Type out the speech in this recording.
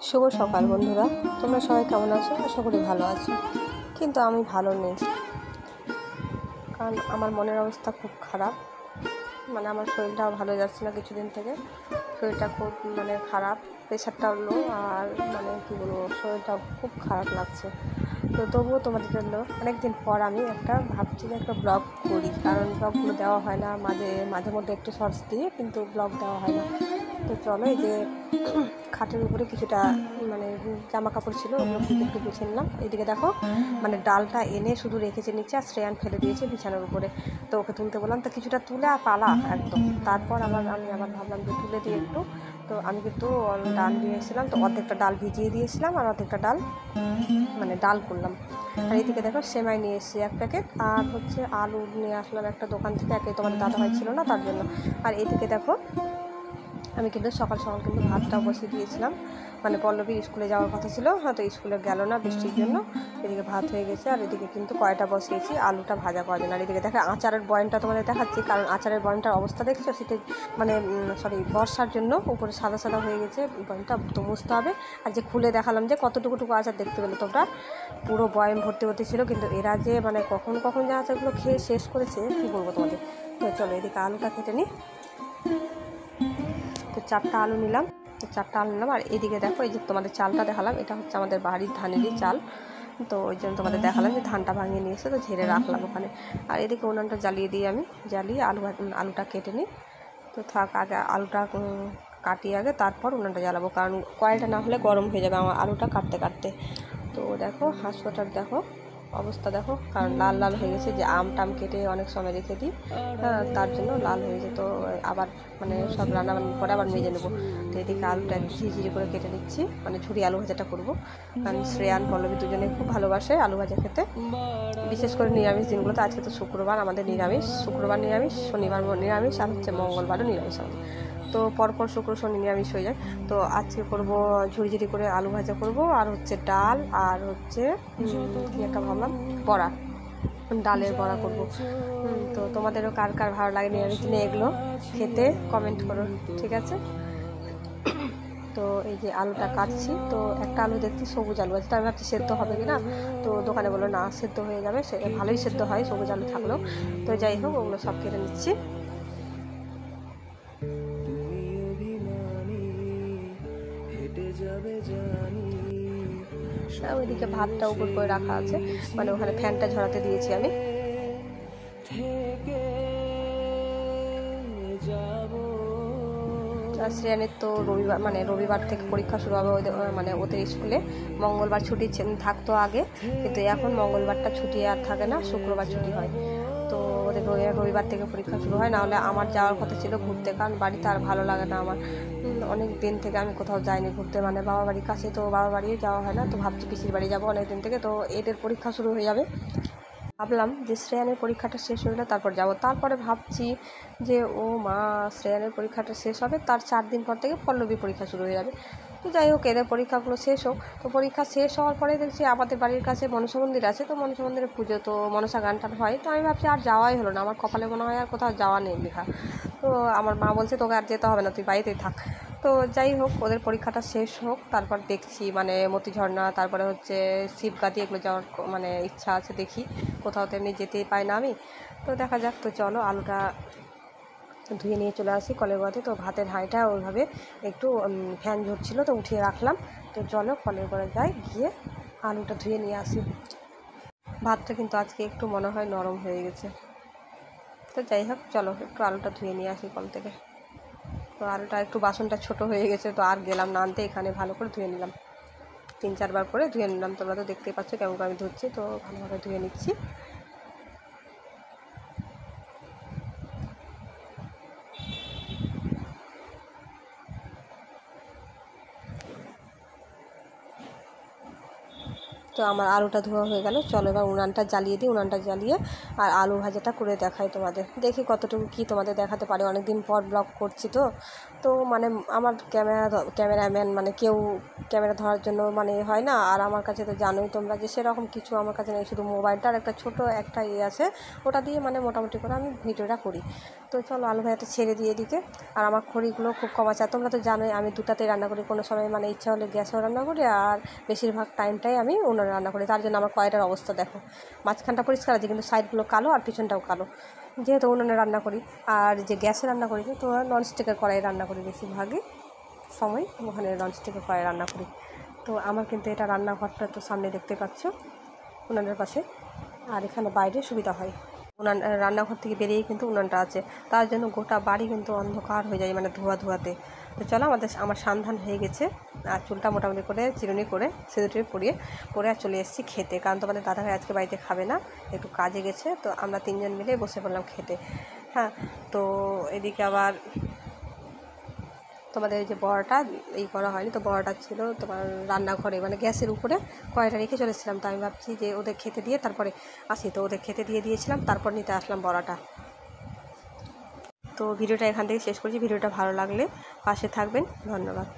শুভ সকাল বন্ধুরা, তোমরা সবাই কেমন আছো? আশা করি ভালো আছো, কিন্তু আমি ভালো নেই। কারণ আমার মনের অবস্থা খুব খারাপ। আমার শরীরটাও ভালো যাচ্ছে না কিছুদিন থেকে। শরীরটা খুব খারাপ, প্রেশারটাও লো, আর কী বলবো, শরীরটা খুব খারাপ লাগছে। তো তবুও তোমাদের জন্য অনেকদিন পর আমি ভাবছি যে একটা ব্লগ করি, কারণ ব্লগগুলো দেওয়া হয় না, মাঝে মধ্যে একটু শর্টস দিয়ে, কিন্তু ব্লগ দেওয়া হয় না। তো চলো, এই যে খাটের উপরে কিছুটা জামা কাপড় ছিল, ওগুলো একটু গুছিয়ে নিলাম। এদিকে দেখো, ডালটা এনে শুধু রেখেছে নিচে, আর শ্রেয়ান ফেলে দিয়েছে বিছানার উপরে। তো ওকে তুলতে বললাম, তো কিছুটা তুলে আর পালা একদম। তারপর আমি আবার ভাবলাম যে তুলে দিই একটু। তো আমি কিন্তু ডাল নিয়ে এসেছিলাম, তো অর্ধেকটা ডাল ভিজিয়ে দিয়েছিলাম আর অর্ধেকটা ডাল ডাল করলাম। আর এদিকে দেখো, সেমাই নিয়ে এসেছি 1 প্যাকেট, আর আলু নিয়ে আসলাম একটা দোকান থেকে, একে তোমাদের দাদাভাই ছিল না তার জন্য। আর এদিকে দেখো, আমি কিন্তু সকাল সকাল কিন্তু ভাতটাও বসিয়ে দিয়েছিলাম। পল্লবীর স্কুলে যাওয়ার কথা ছিল, হয়তো স্কুলে গেল না বৃষ্টির জন্য। এদিকে ভাত হয়ে গেছে, আর এদিকে কিন্তু কয়টা বসিয়েছি আলুটা ভাজা করার জন্য। আর এদিকে দেখো, আচারের বয়ামটা তোমাদের দেখাচ্ছি, কারণ আচারের বয়ামটার অবস্থা দেখছো, শীতের বর্ষার জন্য উপরে সাদা সাদা হয়ে গেছে, বয়ামটা তো মুছতে হবে। আর যে খুলে দেখালাম যে কতটুকু আচার দেখতে পেলে তোমরা, পুরো বয়াম ভর্তি ছিল। কিন্তু এরা যে কখন যে আচারগুলো খেয়ে শেষ করেছে, কী বলবো তোমাদের। তো চলো, এদিকে আলুটা কেটে নিই। তো 4টা আলু নিলাম, আর এদিকে দেখো, এই যে তোমাদের চালটা দেখালাম, এটা হচ্ছে আমাদের বাড়ির ধানেরই চাল। তো ওই জন্য তোমাদের দেখালাম যে ধানটা ভাঙিয়ে নিয়ে এসে তো ঝেড়ে রাখলাম ওখানে। আর এদিকে উনানটা জ্বালিয়ে দিই, আমি জ্বালিয়ে আলুটা কেটে নিই। তো থাক, আগে আলুটা কাটি আগে, তারপর উনানটা জ্বালাবো, কারণ কড়াইটা না হলে গরম হয়ে যাবে আমার আলুটা কাটতে। তো দেখো, হাঁসটার দেখো অবস্থা দেখো, কারণ লাল লাল হয়ে গেছে, যে টাম কেটে অনেক সময় রেখে দিই, তার জন্য লাল হয়ে যেত। আবার সব রান্না করে আবার মেজে নেবো। তো এদিকে আলুটা ঝিঝিরি করে কেটে নিচ্ছি, ঝুরি আলু ভাজাটা করবো। কারণ শ্রেয়ান পল্লবী দুজনে খুব ভালোবাসে আলু ভাজা খেতে, বিশেষ করে নিরামিষ দিনগুলোতে। আজকে তো শুক্রবার, আমাদের নিরামিষ, শুক্রবার নিরামিষ, শনিবার নিরামিষ, আর মঙ্গলবারও নিরামিষ আমাদের। তো পরপর শুক্র শনি নিরামিষ হয়ে যায়। তো আজকে করবো ঝুড়ি করে আলু ভাজা করব, আর ডাল, আর কি একটা ভাবলাম, বড়া, ডালের বড়া করব। তো তোমাদেরও কার কার ভালো লাগে নিরামিষ দিনে এগুলো খেতে, কমেন্ট করো, ঠিক আছে? তো এই যে আলুটা কাটছি, তো একটা আলু দেখছি সবুজ আলু আছে, তো আমি ভাবছি সেদ্ধ হবে কি না। তো দোকানে বললো না, সেদ্ধ হয়ে যাবে, ভালোই সেদ্ধ হয় সবুজ আলু থাকলেও। তো যাই হোক, ওগুলো সব কেটে নিচ্ছি। ওইদিকে ভাতটা উপর করে রাখা আছে, ওখানে ফ্যানটা ঝরাতে দিয়েছি আমি। শ্রেয়ানের তো রবিবার থেকে পরীক্ষা শুরু হবে, ওদের স্কুলে মঙ্গলবার ছুটি থাকতো আগে, কিন্তু এখন মঙ্গলবারটা ছুটি আর থাকে না, শুক্রবার ছুটি হয়। তো ওদের রবিবার থেকে পরীক্ষা শুরু হয়। নাহলে আমার যাওয়ার কথা ছিল ঘুরতে, কারণ বাড়িতে আর ভালো লাগে না আমার। অনেক দিন থেকে আমি কোথাও যাইনি ঘুরতে, বাবা বাড়ির কাছে, তো বাবা বাড়িও যাওয়া হয় না। তো ভাবছি পিসির বাড়ি যাবো অনেক দিন থেকে, তো এদের পরীক্ষা শুরু হয়ে যাবে। ভাবলাম যে শ্রেয়ানের পরীক্ষাটা শেষ হয়ে গেলে তারপর যাব। তারপরে ভাবছি যে ও মা, শ্রেয়ানের পরীক্ষাটা শেষ হবে, তার 4 দিন পর থেকে পল্লবীর পরীক্ষা শুরু হয়ে যাবে। তো যাই হোক, এদের পরীক্ষাগুলো শেষ হোক। তো পরীক্ষা শেষ হওয়ার পরে দেখছি আমাদের বাড়ির কাছে মনসা মন্দির আছে, তো মনসা মন্দিরে পুজো, তো মনসা গান টান হয়। তো আমি ভাবছি আর যাওয়াই হলো না, আমার কপালে মনে হয় আর কোথাও যাওয়া নেই লেখা। তো আমার মা বলছে তোকে আর যেতে হবে না, তুই বাড়িতেই থাক। তো যাই হোক, ওদের পরীক্ষাটা শেষ হোক, তারপর দেখছি মতিঝর্ণা, তারপরে শিবগাতি, এগুলো যাওয়ার ইচ্ছা আছে। দেখি, কোথাও তো এমনি যেতেই পাই না আমি। তো দেখা যাক। তো চলো, আলুটা ধুয়ে নিয়ে চলে আসি কলের গোড়াতে। তো ভাতের হাঁড়িটা ওইভাবে একটু ফ্যান ঝরছিল, তো উঠিয়ে রাখলাম। তো চলো কলের গোড়ায় যাই, গিয়ে আলুটা ধুয়ে নিয়ে আসি। ভাতটা কিন্তু আজকে একটু মনে হয় নরম হয়ে গেছে। তো যাই হোক, চলো একটু আলুটা ধুয়ে নিয়ে আসি কল থেকে। তো আলুটা একটু, বাসনটা ছোট হয়ে গেছে, তো আর গেলাম না আনতে, এখানে ভালো করে ধুয়ে নিলাম, 3-4 বার করে ধুয়ে নিলাম। তোমরা তো দেখতেই পাচ্ছ কেমন করে আমি ধুচ্ছি, তো ভালোভাবে ধুয়ে নিচ্ছি। তো আমার আলুটা ধোয়া হয়ে গেল। চলো এবার উনানটা জ্বালিয়ে দিই, উনানটা জ্বালিয়ে আর আলু ভাজাটা করে দেখাই তোমাদের, দেখি কতটুকু কি তোমাদের দেখাতে পারি। অনেকদিন পর ব্লগ করছি, তো তো মানে আমার ক্যামেরাম্যান মানে কেউ ক্যামেরা ধরার জন্য মানে হয় না, আর আমার কাছে তো জানোই তোমরা যে সেরকম কিছু আমার কাছে নেই, শুধু মোবাইলটার একটা ছোটো একটা আছে, ওটা দিয়ে মানে মোটামুটি করে আমি ভিডিওটা করি। তো চলো আলু ভাজাটা ছেড়ে দিয়ে এদিকে। আর আমার খড়িগুলো খুব কম আছে, আর তোমরা তো জানোই আমি দুটাতেই রান্না করি, কোনো সময় মানে ইচ্ছা হলে গ্যাসেও রান্না করি, আর বেশিরভাগ টাইমটাই আমি উনুনে রান্না করি। তার জন্য আমার কড়াইটার অবস্থা দেখো, মাঝখানটা পরিষ্কার আছে কিন্তু সাইডগুলো কালো আর পিছনটাও কালো, যেহেতু উনুনে রান্না করি। আর যে গ্যাসে রান্না করি তো ননস্টিকের কড়াই রান্না করি বেশিরভাগই সময়, ওখানে ননস্টিকের কড়াই রান্না করি। তো আমার কিন্তু এটা রান্নাঘরটা তো সামনে দেখতে পাচ্ছ উনানের পাশে, আর এখানে বাইরে সুবিধা হয়। উনান রান্নাঘর থেকে বেরিয়েই কিন্তু উনানটা আছে, তার জন্য গোটা বাড়ি কিন্তু অন্ধকার হয়ে যায় মানে ধোঁয়াতে। তো চলো আমার সন্ধান হয়ে গেছে, আর চুলটা মোটামুটি করে চিরুনি করে সিঁদুর পরে আর চলে এসেছি খেতে, কারণ তোমাদের দাদাভাই আজকে বাড়িতে খাবে না, একটু কাজে গেছে। তো আমরা তিনজন মিলে বসে পড়লাম খেতে। হ্যাঁ, তো এদিকে আবার তোমাদের যে বড়াটা করা হয়নি, তো বড়াটা ছিল তোমার রান্নাঘরে মানে গ্যাসের উপরে কড়াইটা রেখে চলে এসেছিলাম। তো আমি ভাবছি যে ওদের খেতে দিয়ে তারপরে আসি, তো ওদের খেতে দিয়েছিলাম, তারপর নিতে আসলাম বড়াটা। তো ভিডিওটা এখান থেকে শেষ করছি, ভিডিওটা ভালো লাগলে পাশে থাকবেন, ধন্যবাদ।